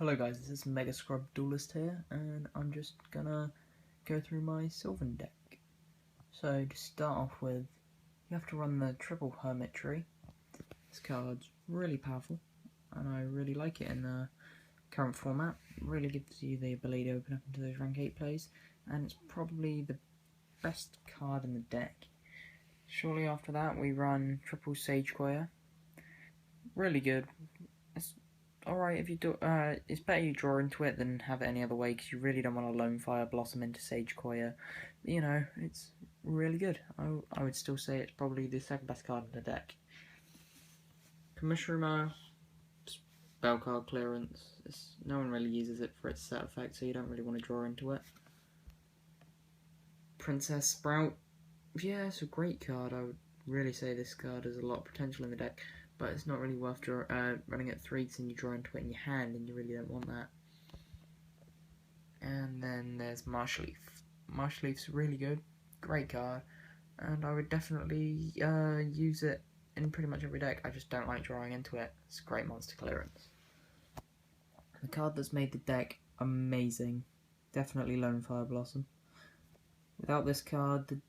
Hello guys, this is Mega Scrub Duelist here, and I'm just gonna go through my Sylvan deck. So to start off with, you have to run the triple Hermit tree. This card's really powerful, and I really like it in the current format. It really gives you the ability to open up into those rank 8 plays, and it's probably the best card in the deck. Shortly after that, we run triple Sage Choir. Really good. It's alright if you do. It's better you draw into it than have it any other way, because you really don't want to Lone Fire Blossom into Sage Choir. But, you know, it's really good. I would still say it's probably the second best card in the deck. Commissioner, spell card clearance. No one really uses it for its set effect, so you don't really want to draw into it. Princess Sprout. Yeah, it's a great card. I would really say this card has a lot of potential in the deck, but it's not really worth running at 3 because then you draw into it in your hand and you really don't want that. And then there's Marsh Leaf. Marsh Leaf's really good, great card, and I would definitely use it in pretty much every deck. I just don't like drawing into it. It's great monster clearance. The card that's made the deck amazing, definitely Lone Fire Blossom. Without this card,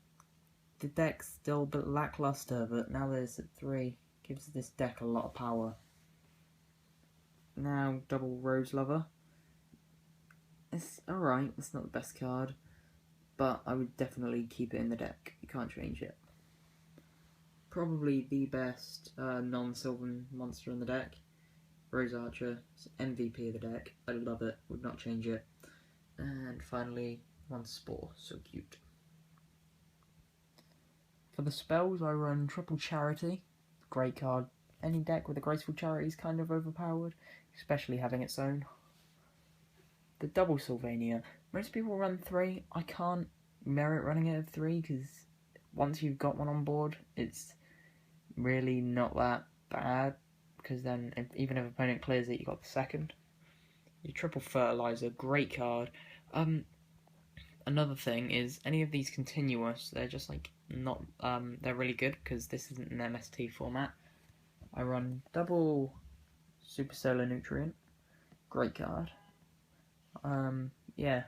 the deck's still a bit lackluster, but now that it's at 3, gives this deck a lot of power. Now, double Rose Lover. It's alright, it's not the best card, but I would definitely keep it in the deck. You can't change it. Probably the best non-Sylvan monster in the deck. Rose Archer, it's MVP of the deck. I love it, would not change it. And finally, one Spore, so cute. For the spells, I run triple Charity. Great card. Any deck with a Graceful Charity is kind of overpowered, especially having its own. The double Sylvania. Most people run 3. I can't merit running it at 3 because once you've got one on board, it's really not that bad, because then even if opponent clears it, you got the second. Your triple Fertilizer, great card. Another thing is, any of these continuous, they're just like not, they're really good because this isn't an MST format. I run double Super Solar Nutrient, great card. Yeah,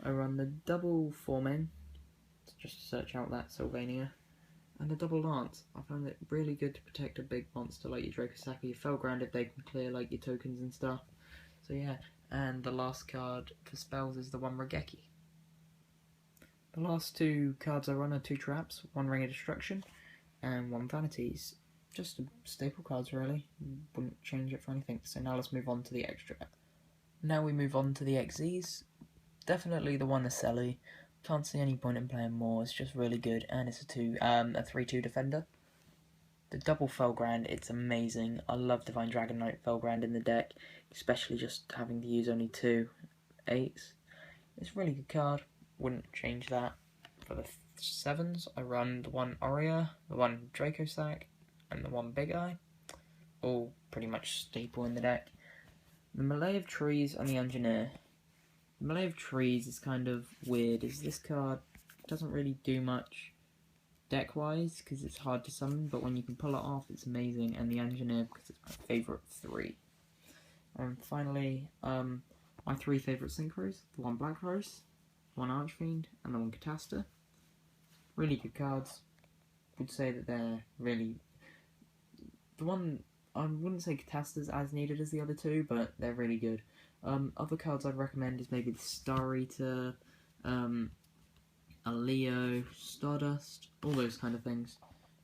I run the double Foreman, just to search out that Sylvania, and a double Lance. I found it really good to protect a big monster like your Drakosaki, your Felground if they can clear like your tokens and stuff. So yeah, and the last card for spells is the one Regeki. The last 2 cards I run are 2 traps, 1 Ring of Destruction, and 1 Vanities. Just staple cards really, wouldn't change it for anything. So now let's move on to the extra. Now we move on to the XZs. Definitely the one Aselli. Can't see any point in playing more, it's just really good, and it's a 3/2 defender. The double Felground, it's amazing. I love Divine Dragon Knight Felground in the deck, especially just having to use only 2 8s. It's a really good card. Wouldn't change that. For the 7s, I run the one Aurea, the one Dracosac, and the one Big Eye. All pretty much staple in the deck. The Melee of Trees and the Engineer. The Melee of Trees is kind of weird, as this card doesn't really do much deck-wise, because it's hard to summon, but when you can pull it off, it's amazing, and the Engineer, because it's my favourite 3. And finally, my 3 favourite Synchros, the one Black Rose, one Archfiend, and the one Catasta. Really good cards. Would say that they're really... The one... I wouldn't say Catasta's as needed as the other 2, but they're really good. Other cards I'd recommend is maybe the Star Eater, a Leo, Stardust, all those kind of things.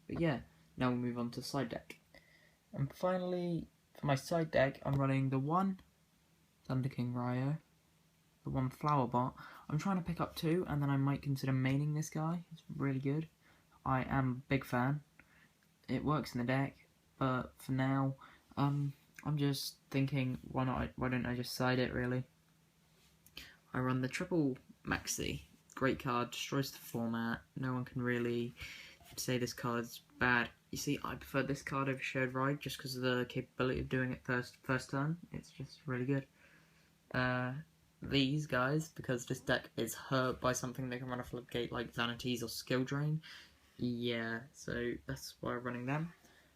But yeah, now we'll move on to side deck. And finally, for my side deck, I'm running the one Thunder King Ryo, the one Flower Bot. I'm trying to pick up 2, and then I might consider maining this guy. It's really good. I am a big fan. It works in the deck, but for now, I'm just thinking, why don't I just side it, really? I run the triple Maxi. Great card, destroys the format. No one can really say this card's bad. You see, I prefer this card over Shared Ride just because of the capability of doing it first turn. It's just really good. These guys, because this deck is hurt by something they can run a Floodgate like Vanities or Skill Drain. Yeah, so that's why I'm running them.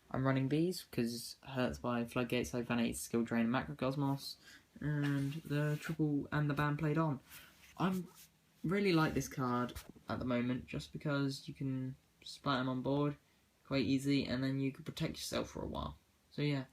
I'm running these because hurts by Floodgates like Vanities, Skill Drain, and Macrocosmos. and the triple and the band played on. I'm really like this card at the moment, just because you can splat them on board quite easy, and then you can protect yourself for a while. So yeah,